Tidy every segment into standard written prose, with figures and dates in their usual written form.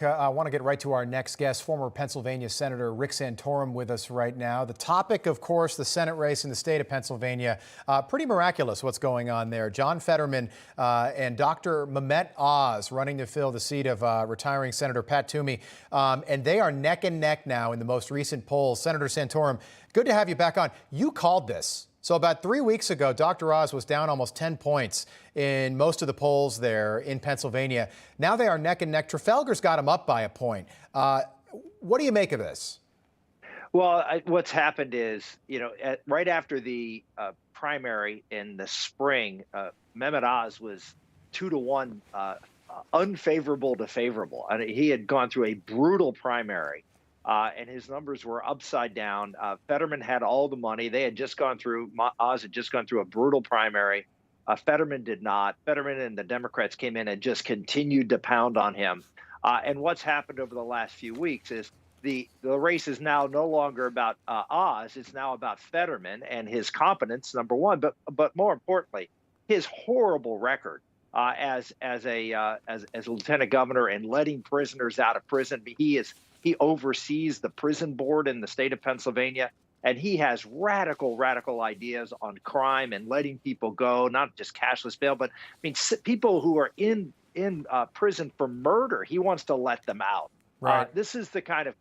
I want to get right to our next guest, former Pennsylvania Senator Rick Santorum with us right now. The topic, of course, the Senate race in the state of Pennsylvania. Pretty miraculous what's going on there. John Fetterman and Dr. Mehmet Oz running to fill the seat of retiring Senator Pat Toomey. And they are neck and neck now in the most recent polls. Senator Santorum, good to have you back on. You called this. So about 3 weeks ago, Dr. Oz was down almost 10 points in most of the polls there in Pennsylvania. Now they are neck and neck. Trafalgar's got him up by a point. What do you make of this? Well, what's happened is, right after the primary in the spring, Mehmet Oz was 2-1 unfavorable to favorable. I mean, he had gone through a brutal primary. And his numbers were upside down. Fetterman had all the money. They had just gone through, Oz had just gone through a brutal primary. Fetterman did not. Fetterman and the Democrats came in and just continued to pound on him. And what's happened over the last few weeks is the race is now no longer about Oz. It's now about Fetterman and his competence, number one, but more importantly, his horrible record as a lieutenant governor and letting prisoners out of prison. He oversees the prison board in the state of Pennsylvania, and he has radical ideas on crime and letting people go, not just cashless bail, but I mean, people who are in prison for murder, he wants to let them out. Right. This is the kind of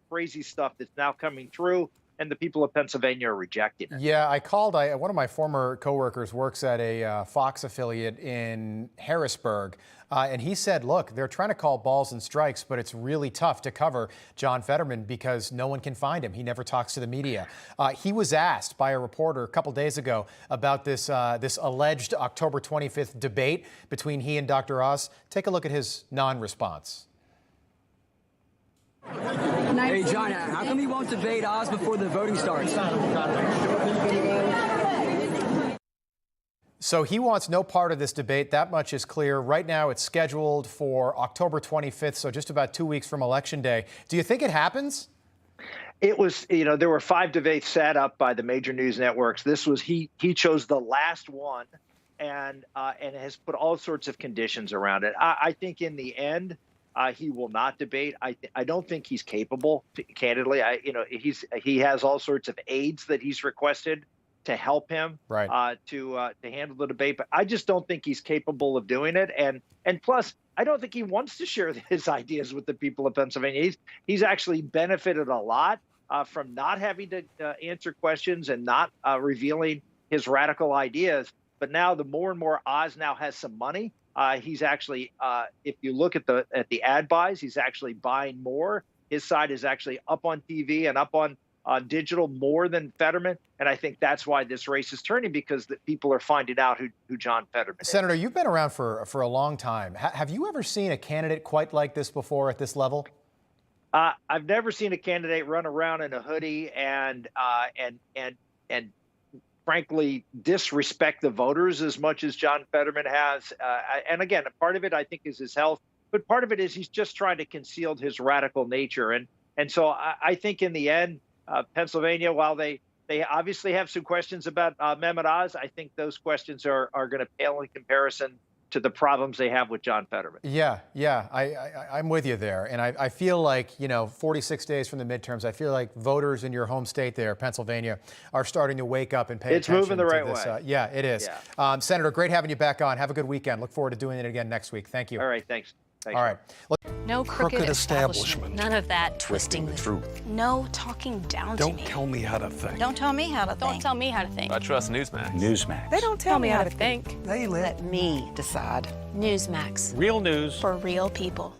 crazy stuff that's now coming through, and the people of Pennsylvania are rejecting it. Yeah, I called. One of my former coworkers works at a Fox affiliate in Harrisburg, and he said, look, they're trying to call balls and strikes, but it's really tough to cover John Fetterman because no one can find him. He never talks to the media. He was asked by a reporter a couple days ago about this alleged October 25th debate between he and Dr. Oz. Take a look at his non-response. Hey, John, how come you won't debate Oz before the voting starts? So he wants no part of this debate. That much is clear. Right now it's scheduled for October 25th, so just about 2 weeks from Election Day. Do you think it happens? It was, there were 5 debates set up by the major news networks. This was, he chose the last one and has put all sorts of conditions around it. I think in the end, he will not debate. I don't think he's capable, candidly. He has all sorts of aides that he's requested to help him to handle the debate, but I just don't think he's capable of doing it. And plus, I don't think he wants to share his ideas with the people of Pennsylvania. He's actually benefited a lot from not having to answer questions and not revealing his radical ideas. But now, the more and more Oz now has some money. He's actually, if you look at the ad buys, he's actually buying more. His side is actually up on TV and up on digital more than Fetterman. And I think that's why this race is turning, because the people are finding out who John Fetterman is. Senator, you've been around for a long time. Have you ever seen a candidate quite like this before at this level? I've never seen a candidate run around in a hoodie and frankly, disrespect the voters as much as John Fetterman has. And again, part of it, I think, is his health, but part of it is he's just trying to conceal his radical nature. And so I think in the end, Pennsylvania, while they obviously have some questions about Mehmet Oz, I think those questions are going to pale in comparison to the problems they have with John Fetterman. Yeah, I'm with you there. And I feel like, 46 days from the midterms, I feel like voters in your home state there, Pennsylvania, are starting to wake up and pay attention. It's moving the right way. way. Yeah, it is. Yeah. Senator, great having you back on. Have a good weekend. Look forward to doing it again next week. Thank you. All right, thanks. All right. No crooked establishment. None of that twisting the truth. No talking down to me. Don't tell me how to think. Don't tell me how to think. Don't tell me how to think. I trust Newsmax. Newsmax. They don't tell me how to think. They let me decide. Newsmax. Real news For real people.